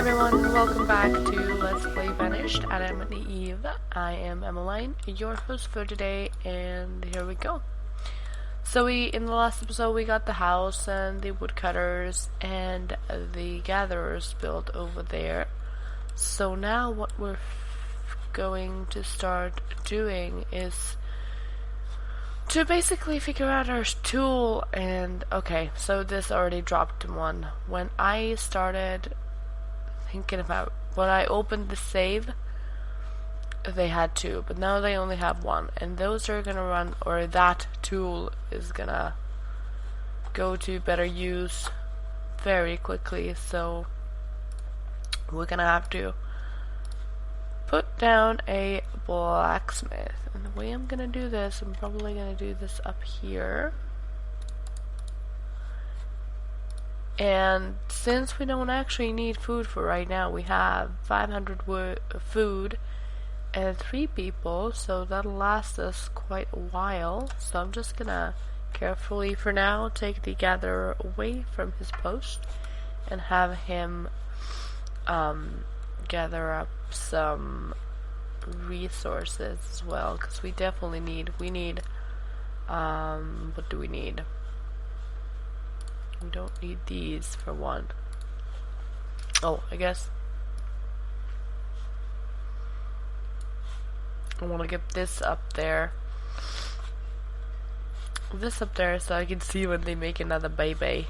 everyone, welcome back to Let's Play Banished. Adam and Eve. I am Emmeline, your host for today, and here we go. So in the last episode we got the house and the woodcutters and the gatherers built over there. So now what we're going to start doing is to basically figure out our tool. And okay, so this already dropped one. When I started thinking about when I opened the save, they had two, but now they only have one, and those are gonna run, or that tool is gonna go to better use very quickly. So we're gonna have to put down a blacksmith, and the way I'm gonna do this, I'm probably gonna do this up here. And since we don't actually need food for right now, we have 500 food and 3 people, so that'll last us quite a while. So I'm just gonna carefully for now take the gatherer away from his post and have him gather up some resources as well, because we definitely need, what do we need? We don't need these for one. Oh, I guess I want to get this up there. This up there so I can see when they make another baby.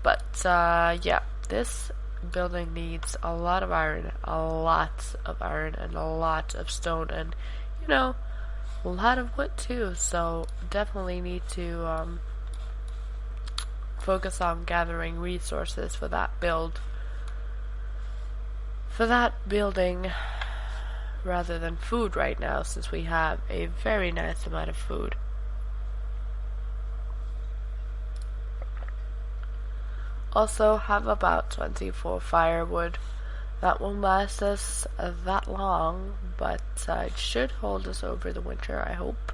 But yeah, this building needs a lot of iron, and a lot of stone, and you know, a lot of wood too. So definitely need to focus on gathering resources for that building rather than food right now, since we have a very nice amount of food. Also have about 24 firewood. That won't last us that long, but it should hold us over the winter, I hope.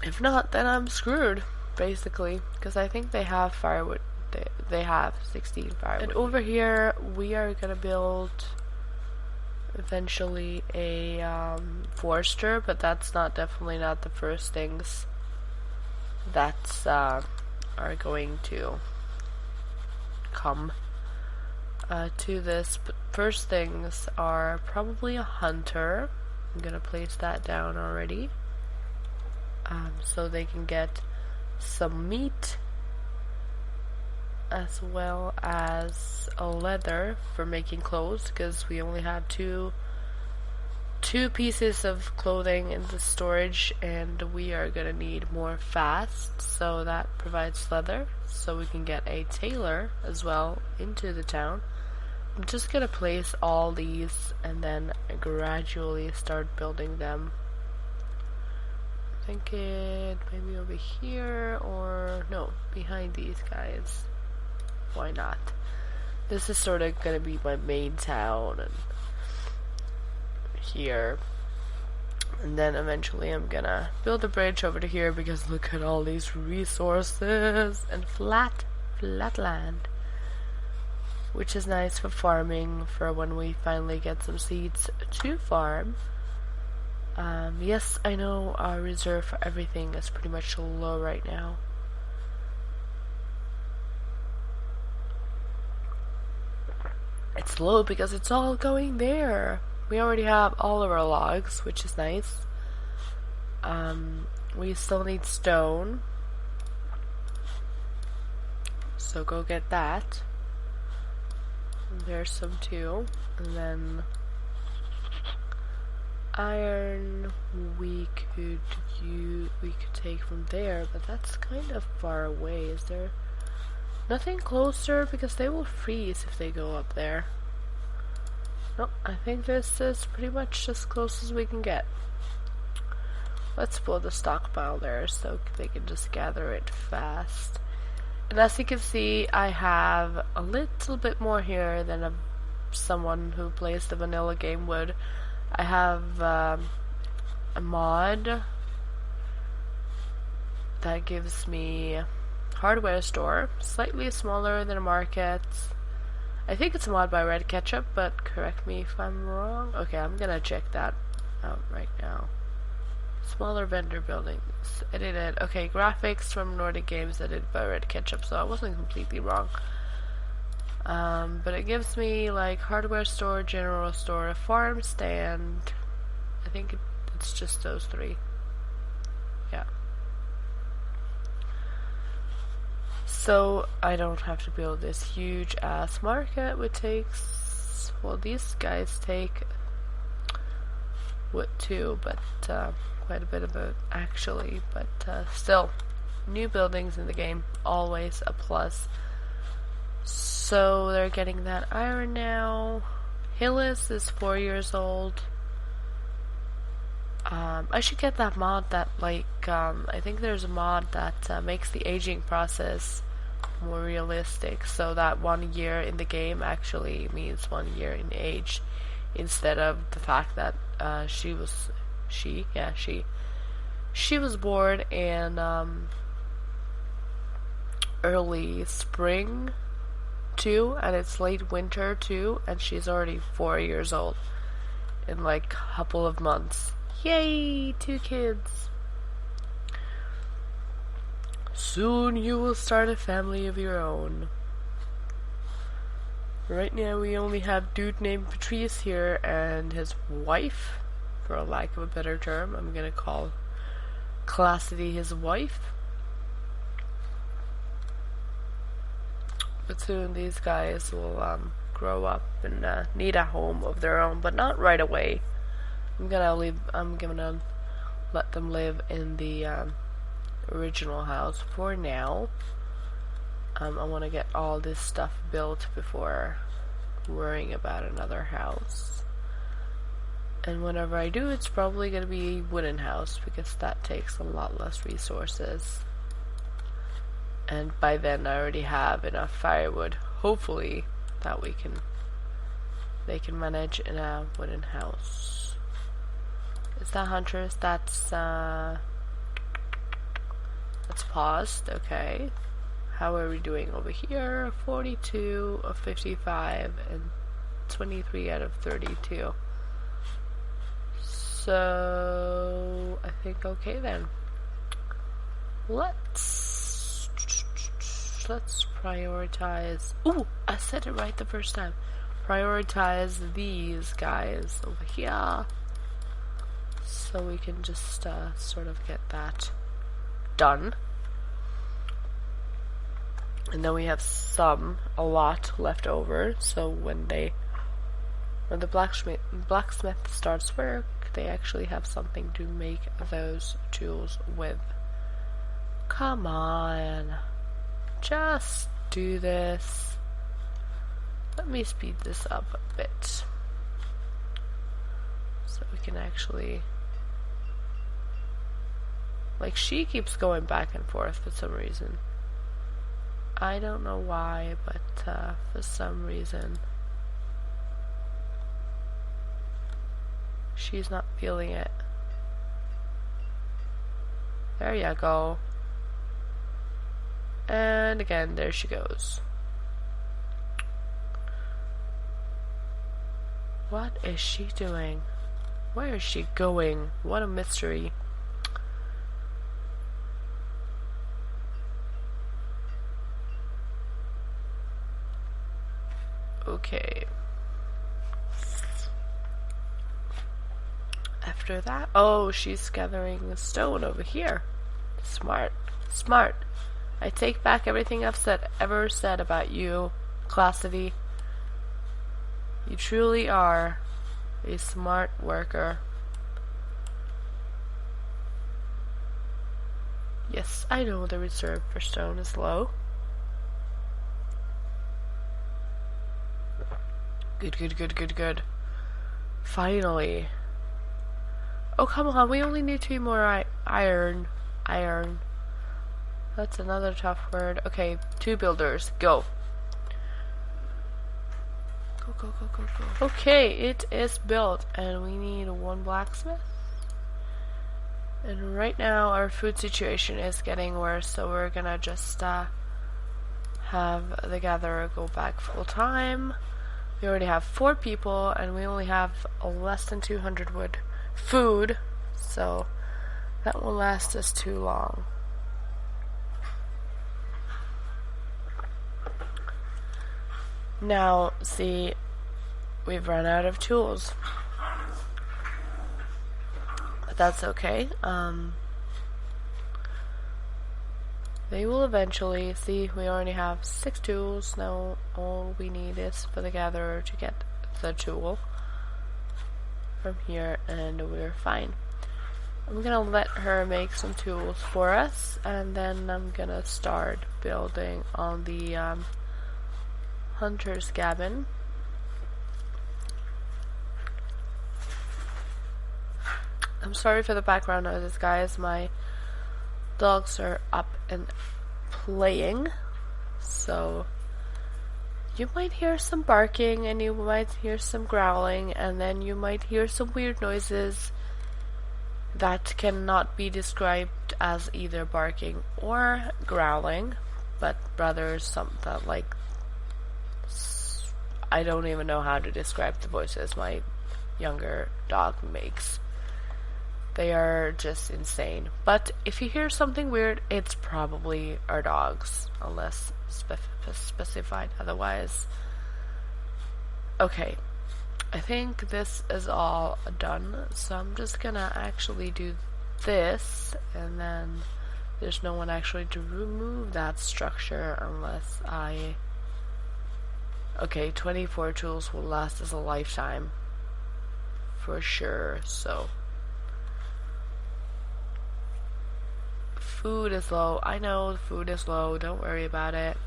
If not, then I'm screwed, basically, because I think they have firewood. They have 16 firewood. And over here we are gonna build eventually a forester, but that's definitely not the first things that are going to come to this. But first things are probably a hunter. I'm gonna place that down already, so they can get some meat as well as a leather for making clothes, because we only have two pieces of clothing in the storage, and we are gonna need more fast, so that provides leather, so we can get a tailor as well into the town. I'm just gonna place all these and then gradually start building them. Thinking maybe over here, or no, behind these guys. Why not? This is sort of gonna be my main town, and here, and then eventually I'm gonna build a bridge over to here, because look at all these resources and flat land, which is nice for farming, for when we finally get some seeds to farm. Yes, I know our reserve for everything is pretty much low right now. It's low because it's all going there. We already have all of our logs, which is nice. We still need stone, so go get that. There's some too. And then iron we could take from there, but that's kind of far away. Is there nothing closer? Because they will freeze if they go up there. Nope, I think this is pretty much as close as we can get. Let's build a stockpile there so they can just gather it fast. And as you can see, I have a little bit more here than someone who plays the vanilla game would. I have a mod that gives me hardware store, slightly smaller than a market. I think it's a mod by Red Ketchup, but correct me if I'm wrong. Okay, I'm gonna check that out right now. Smaller vendor buildings. Edited. Okay, graphics from Nordic Games edited by Red Ketchup, so I wasn't completely wrong. But it gives me like hardware store, general store, a farm stand. I think it's just those three. Yeah. So I don't have to build this huge ass market, which takes, well, these guys take wood too, but quite a bit of it actually, but still, new buildings in the game, always a plus. So they're getting that iron now. Hillis is 4 years old. I should get that mod that, like, I think there's a mod that makes the aging process more realistic, so that 1 year in the game actually means 1 year in age, instead of the fact that she was born in early spring too, and it's late winter too, and she's already 4 years old in like a couple of months. Yay, 2 kids. Soon you will start a family of your own. Right now we only have dude named Patrice here and his wife, for a lack of a better term. I'm gonna call Classity his wife. But soon these guys will grow up and need a home of their own, but not right away. I'm gonna let them live in the original house for now. I want to get all this stuff built before worrying about another house. And whenever I do, it's probably gonna be a wooden house, because that takes a lot less resources. And by then I already have enough firewood, hopefully, that they can manage in a wooden house. Is that hunters? That's paused, okay. How are we doing over here? 42 of 55 and 23 out of 32. So I think okay then. Let's prioritize. Ooh, I said it right the first time. Prioritize these guys over here, so we can just sort of get that done. And then we have a lot left over, so when the blacksmith starts work, they actually have something to make those tools with. Come on, just do this. Let me speed this up a bit, so we can actually, like, she keeps going back and forth for some reason. I don't know why, but for some reason she's not feeling it. There you go. And again, there she goes. What is she doing? Where is she going? What a mystery. Okay. After that, oh, she's gathering the stone over here. Smart. Smart. I take back everything I've ever said about you, Classity. You truly are a smart worker. Yes, I know the reserve for stone is low. Good. Finally. Oh, come on, we only need 2 more iron. That's another tough word. Okay, 2 builders, go. Go. Okay, it is built, and we need 1 blacksmith. And right now our food situation is getting worse, so we're gonna just have the gatherer go back full time. We already have 4 people and we only have less than 200 wood food, so that won't last us too long. Now, see, we've run out of tools. But that's okay. They will eventually see. We already have 6 tools. Now all we need is for the gatherer to get the tool from here and we're fine. I'm gonna let her make some tools for us, and then I'm gonna start building on the hunter's cabin. I'm sorry for the background noises, guys. My dogs are up and playing, so you might hear some barking and you might hear some growling, and then you might hear some weird noises that cannot be described as either barking or growling, but rather something like, I don't even know how to describe the voices my younger dog makes. They are just insane. But if you hear something weird, it's probably our dogs, unless specified otherwise. Okay, I think this is all done, so I'm just gonna actually do this, and then there's no one actually to remove that structure unless I... Okay, 24 tools will last us a lifetime. For sure, so... Food is low. I know the food is low, don't worry about it.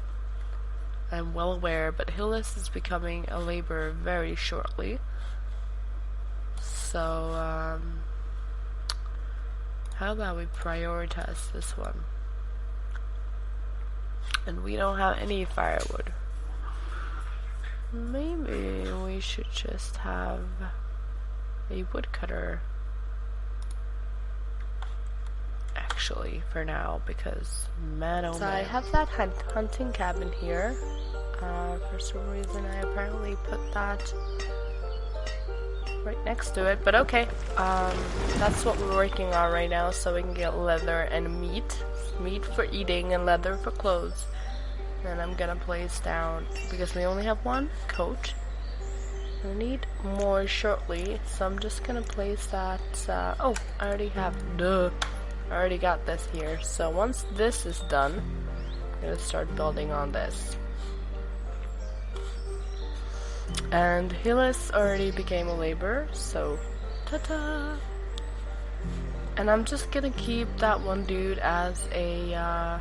I'm well aware, but Hillis is becoming a laborer very shortly. So, how about we prioritize this one? And we don't have any firewood. Maybe we should just have a woodcutter. Actually, for now, because man oh man. So I have that hunting cabin here. For some reason I apparently put that right next to it, but okay. That's what we're working on right now, so we can get leather and meat. Meat for eating and leather for clothes. And I'm gonna place down, because we only have 1 coat. I need more shortly, so I'm just gonna place that, oh, I already have, I already got this here, so once this is done, I'm gonna start building on this. And Hillis already became a laborer, so ta-ta! And I'm just gonna keep that one dude as a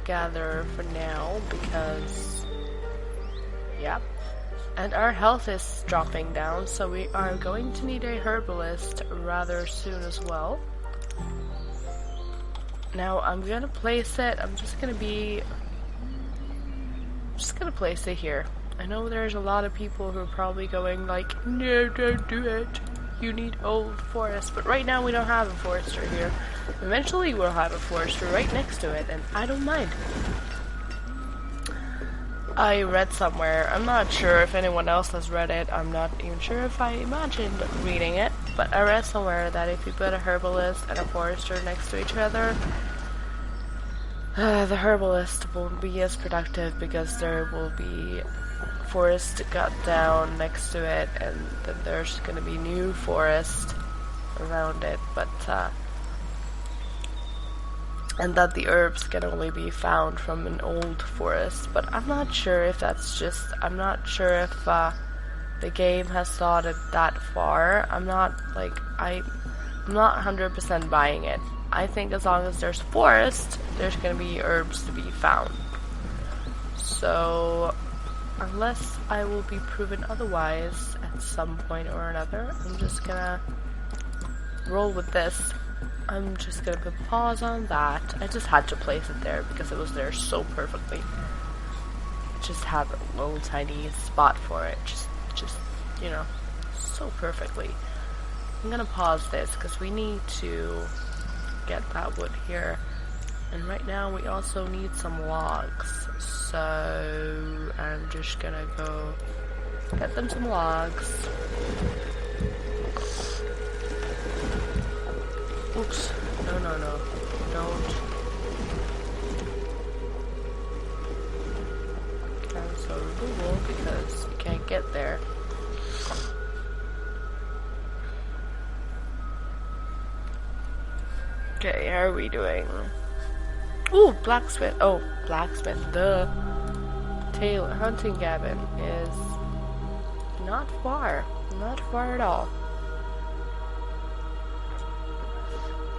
gatherer for now, because, yeah. And our health is dropping down, so we are going to need a herbalist rather soon as well. Now I'm gonna place it, I'm just gonna place it here. I know there's a lot of people who are probably going like, no, don't do it, you need old forest, but right now we don't have a forester here. Eventually we'll have a forester right next to it, and I don't mind. I read somewhere, I'm not sure if anyone else has read it, I'm not even sure if I imagined reading it, but I read somewhere that if you put a herbalist and a forester next to each other, the herbalist won't be as productive because there will be forest cut down next to it, and then there's gonna be new forest around it, but and that the herbs can only be found from an old forest, but I'm not sure if that's just, I'm not sure if the game has thought it that far. I'm not 100% buying it. I think as long as there's forest, there's gonna be herbs to be found. So, unless I will be proven otherwise at some point or another, I'm just gonna roll with this. I'm just gonna put pause on that. I just had to place it there because it was there so perfectly. Just have a little tiny spot for it. Just so perfectly. I'm gonna pause this because we need to get that wood here. And right now we also need some logs. So I'm just gonna go get them some logs. Oops. No, no, no. Don't. Cancel removal because you can't get there. Okay, how are we doing? Ooh, blacksmith. Oh, blacksmith. The Taylor hunting cabin is not far. Not far at all.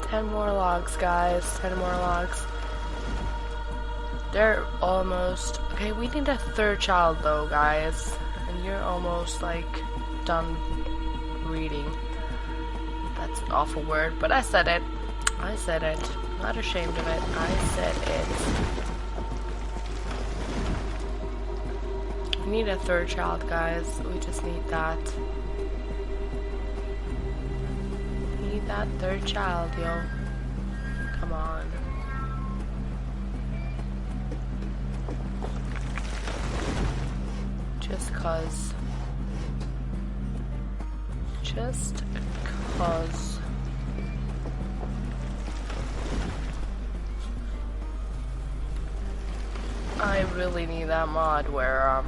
10 more logs, guys. 10 more logs. They're almost... Okay, we need a third child, though, guys. And you're almost, like, done reading. That's an awful word, but I said it. I said it. I'm not ashamed of it. I said it. We need a third child, guys. We just need that. Need that third child, yo. Come on. Just cause. Just cause. I really need that mod where,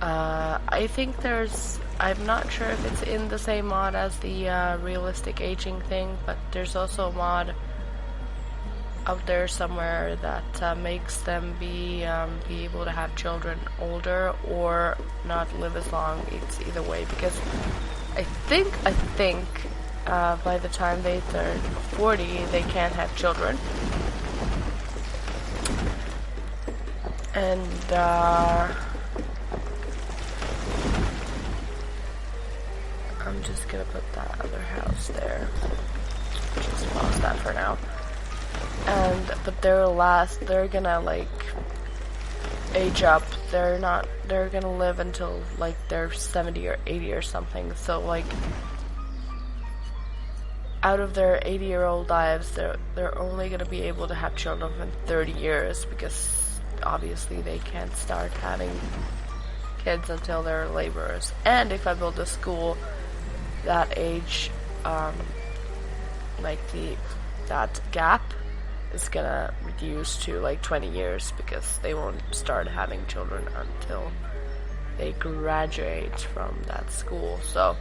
I think there's, I'm not sure if it's in the same mod as the, realistic aging thing, but there's also a mod out there somewhere that, makes them be able to have children older or not live as long. It's either way, because I think, by the time they turn 40, they can't have children. And, I'm just gonna put that other house there. Just pause that for now. But they're gonna, like, age up. They're gonna live until, like, they're 70 or 80 or something. So, like, out of their 80-year-old lives, they're only gonna be able to have children in 30 years, because obviously they can't start having kids until they're laborers. And if I build a school that age, like that gap is gonna reduce to like 20 years, because they won't start having children until they graduate from that school. So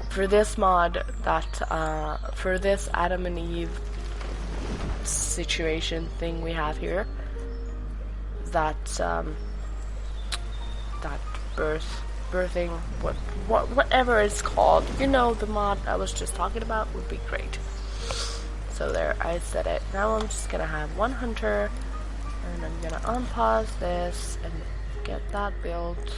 for this mod, for this Adam and Eve situation thing we have here, that birthing, whatever it's called, you know, the mod I was just talking about would be great. So there, I said it. Now I'm just gonna have one hunter, and I'm gonna unpause this and get that built.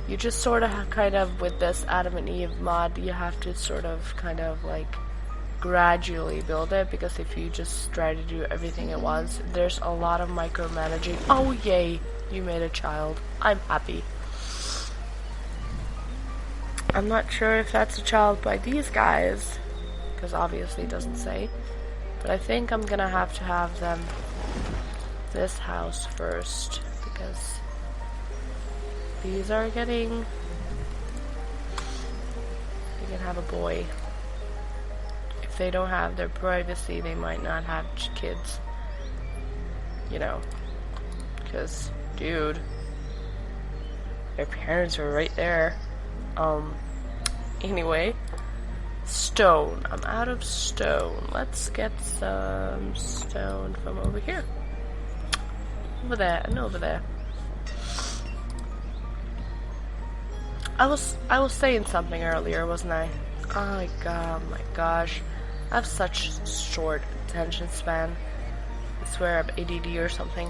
You just sort of kind of, with this Adam and Eve mod, you have to sort of kind of like gradually build it, because if you just try to do everything at once, there's a lot of micromanaging. Oh yay, you made a child. I'm happy. I'm not sure if that's a child by these guys, because obviously it doesn't say, but I think I'm gonna have to have them this house first, because these are getting, you can have a boy. If they don't have their privacy, they might not have kids, you know, because, dude, their parents are right there. Anyway, stone. I'm out of stone. Let's get some stone from over here. Over there, and over there. I was saying something earlier, wasn't I? Oh my gosh. I have such short attention span. I swear I'm ADD or something.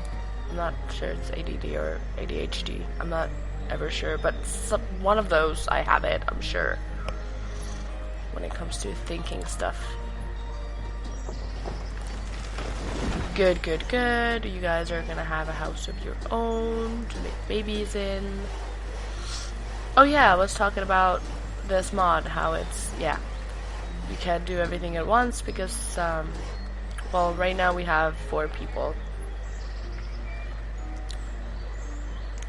I'm not sure it's ADD or ADHD. I'm not ever sure, but one of those, I have it, I'm sure, when it comes to thinking stuff. Good, good, good. You guys are gonna have a house of your own to make babies in. Oh yeah, I was talking about this mod, how it's, yeah, you can't do everything at once because, well, right now we have 4 people.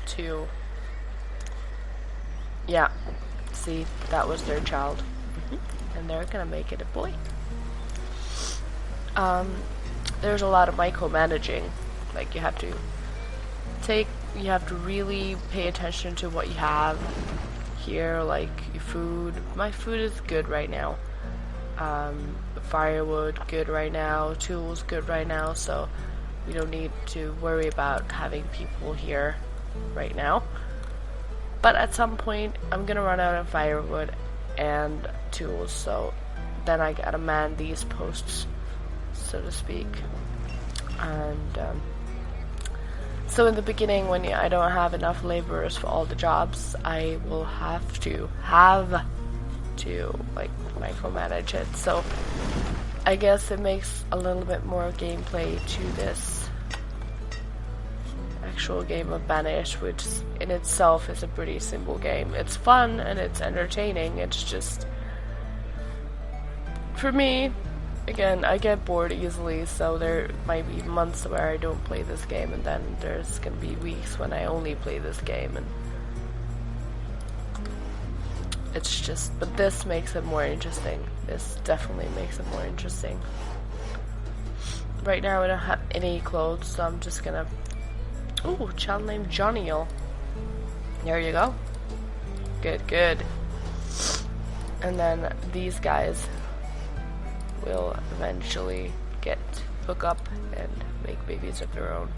2. Yeah, see, that was their child. And they're gonna make it a boy. There's a lot of micromanaging. Like, you have to really pay attention to what you have here, like your food. My food is good right now. Firewood, good right now. Tools, good right now. So we don't need to worry about having people here right now. But at some point, I'm gonna run out of firewood and tools, so then I gotta man these posts, so to speak. And so in the beginning, when I don't have enough laborers for all the jobs, I will have to like micromanage it. So I guess it makes a little bit more gameplay to this actual game of Banished, which in itself is a pretty simple game. It's fun and it's entertaining. It's just, for me, again, I get bored easily, so there might be months where I don't play this game, and then there's gonna be weeks when I only play this game, and it's just, but this makes it more interesting. This definitely makes it more interesting. Right now I don't have any clothes, so I'm just gonna, ooh, child named Johnny-o. There you go. Good, good. And then these guys will eventually hook up and make babies of their own.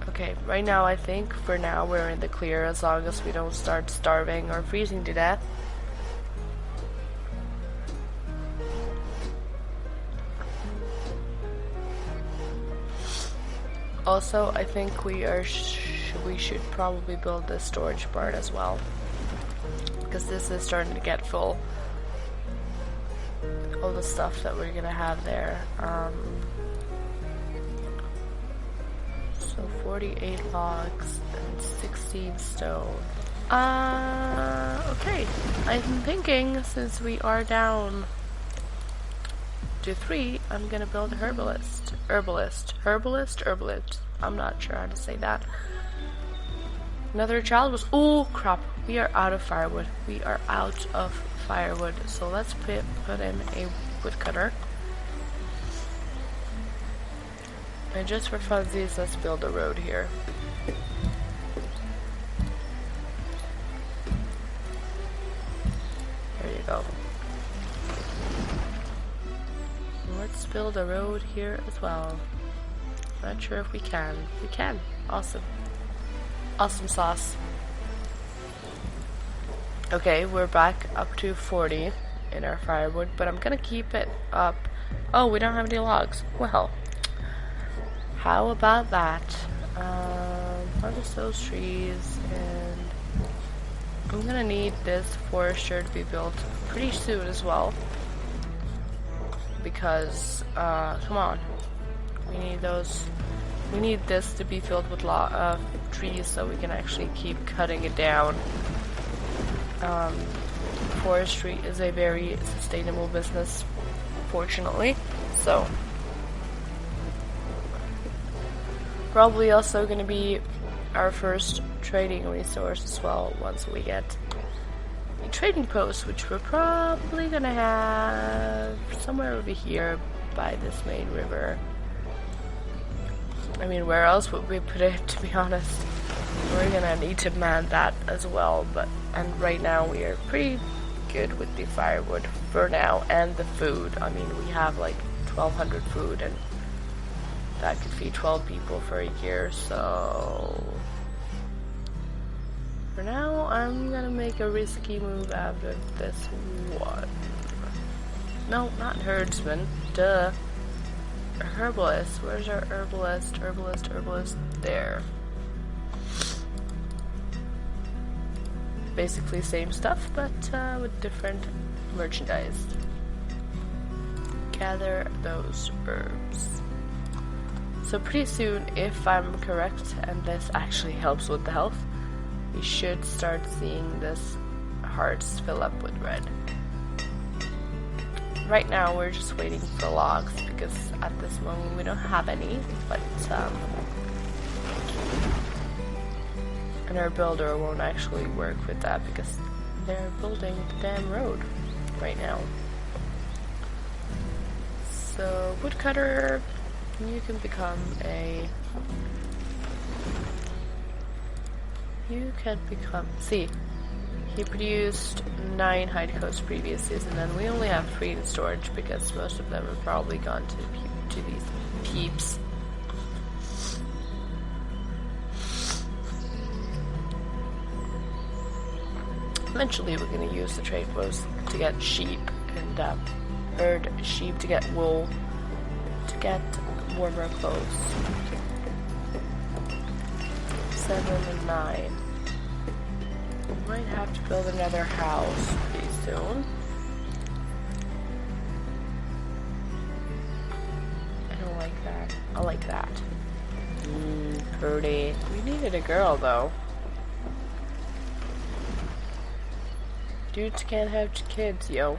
Okay, right now I think for now we're in the clear as long as we don't start starving or freezing to death. Also, I think we should probably build this storage barn as well, because this is starting to get full. All the stuff that we're gonna have there. So 48 logs and 16 stone. Okay. I'm thinking since we are down to 3, I'm gonna build a herbalist. I'm not sure how to say that. Another child was, oh crap, we are out of firewood. So let's put in a woodcutter. And just for funsies, let's build a road here. There you go. Let's build a road here as well. Not sure if we can. We can. Awesome. Awesome sauce. Okay, we're back up to 40 in our firewood, but I'm gonna keep it up. Oh, we don't have any logs. Well, how about that? Harvest those trees, and I'm gonna need this forester to be built pretty soon as well. Because, come on. We need this to be filled with trees so we can actually keep cutting it down. Forestry is a very sustainable business, fortunately, so probably also going to be our first trading resource as well once we get a trading post, which we're probably going to have somewhere over here by this main river. I mean, where else would we put it, to be honest? We're gonna need to man that as well, and right now we are pretty good with the firewood for now, and the food. I mean, we have like 1,200 food, and that could feed 12 people for a year, so for now, I'm gonna make a risky move out of this one. No, not herdsman, duh. Herbalist, where's our herbalist? There. Basically same stuff, but with different merchandise. Gather those herbs. So pretty soon, if I'm correct, and this actually helps with the health, we should start seeing this hearts fill up with red. Right now we're just waiting for logs because at this moment we don't have any, but and our builder won't actually work with that because they're building the damn road right now. So woodcutter, you can become a see, he produced 9 hide coats previous season, and we only have 3 in storage because most of them have probably gone to these peeps. Eventually we're going to use the trade post to get sheep and herd sheep to get wool to get warmer clothes. 7 and 9. We might have to build another house pretty soon. I don't like that. I like that. Pretty. We needed a girl though. Dudes can't have kids, yo.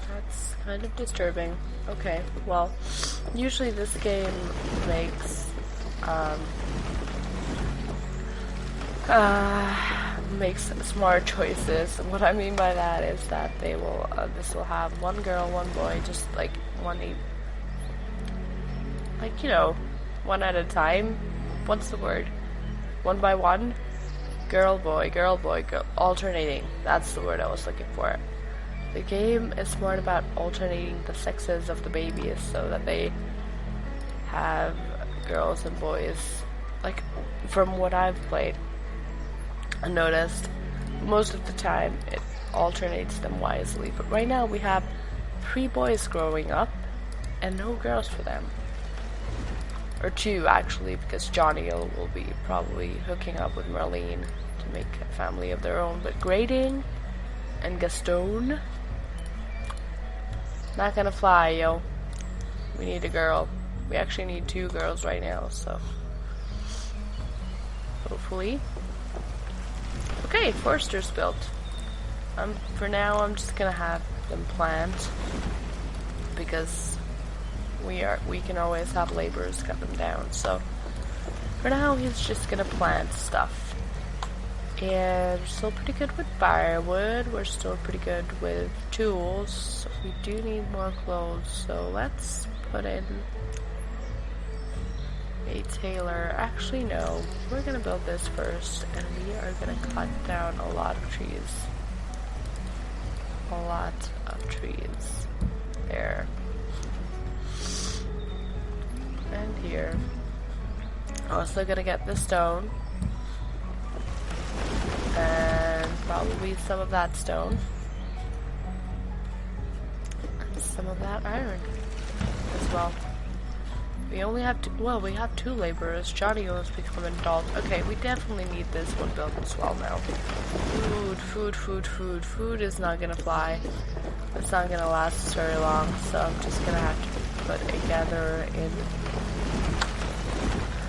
That's kind of disturbing. Okay, well, usually this game makes smart choices. What I mean by that is that they will this will have one girl, one boy, just like one at a time. What's the word? One by one. Girl, boy, girl, alternating. That's the word I was looking for. The game is smart about alternating the sexes of the babies so that they have girls and boys. Like, from what I've played and noticed, most of the time it alternates them wisely. But right now we have 3 boys growing up and no girls for them. Or 2 actually, because Johnny will be probably hooking up with Marlene to make a family of their own. But Grading and Gaston, not gonna fly, yo. We need a girl. We actually need 2 girls right now, so hopefully. Okay, Forster's built. For now I'm just gonna have them plant because we can always have laborers cut them down. So for now he's just gonna plant stuff. And we're still pretty good with firewood, we're still pretty good with tools. We do need more clothes, so let's put in a tailor. Actually no, we're gonna build this first and we are gonna cut down a lot of trees. A lot of trees. There. And here. Also gonna get the stone. And probably some of that stone. And some of that iron as well. We only have we have 2 laborers. Johnny has become an adult. Okay, we definitely need this one built as well now. Food is not gonna fly. It's not gonna last very long, so I'm just gonna have to put a gather in.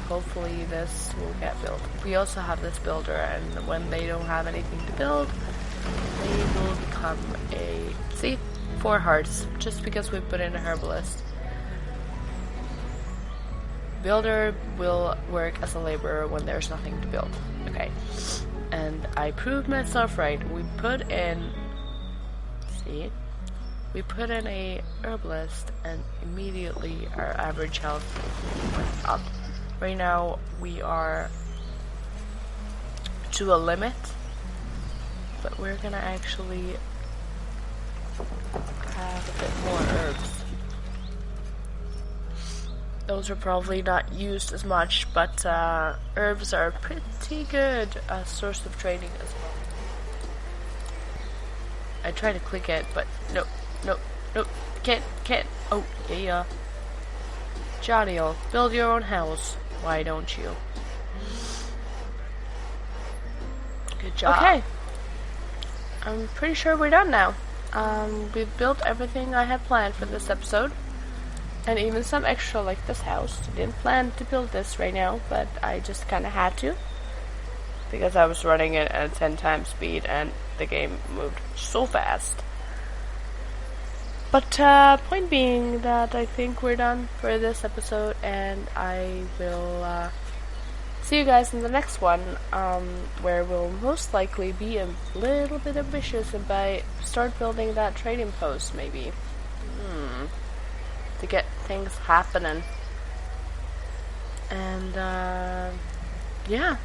Hopefully this will get built. We also have this builder, and when they don't have anything to build, they will become a... See? 4 hearts, just because we put in a herbalist. Builder will work as a laborer when there's nothing to build. Okay. And I proved myself right. We put in... See? We put in a herbalist, and immediately our average health went up. Right now we are to a limit, but we're gonna actually have a bit more herbs. Those are probably not used as much, but herbs are a pretty good source of trading as well. I try to click it, but nope, can't. Oh, yeah. Johnny, build your own house. Why don't you? Good job. Okay. I'm pretty sure we're done now. We've built everything I had planned for this episode. and even some extra like this house. I didn't plan to build this right now, but I just kind of had to because I was running it at 10 times speed and the game moved so fast. But point being that I think we're done for this episode, and I will see you guys in the next one, where we'll most likely be a little bit ambitious and start building that trading post maybe. To get things happening. And yeah.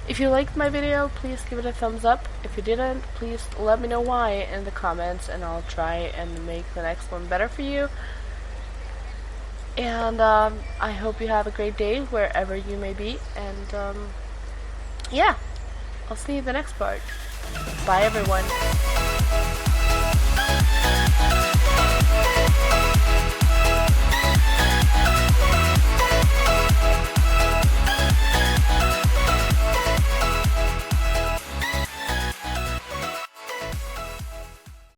If you liked my video, please give it a thumbs up. If you didn't, please let me know why in the comments, and I'll try and make the next one better for you. And I hope you have a great day wherever you may be. And yeah, I'll see you in the next part. Bye everyone.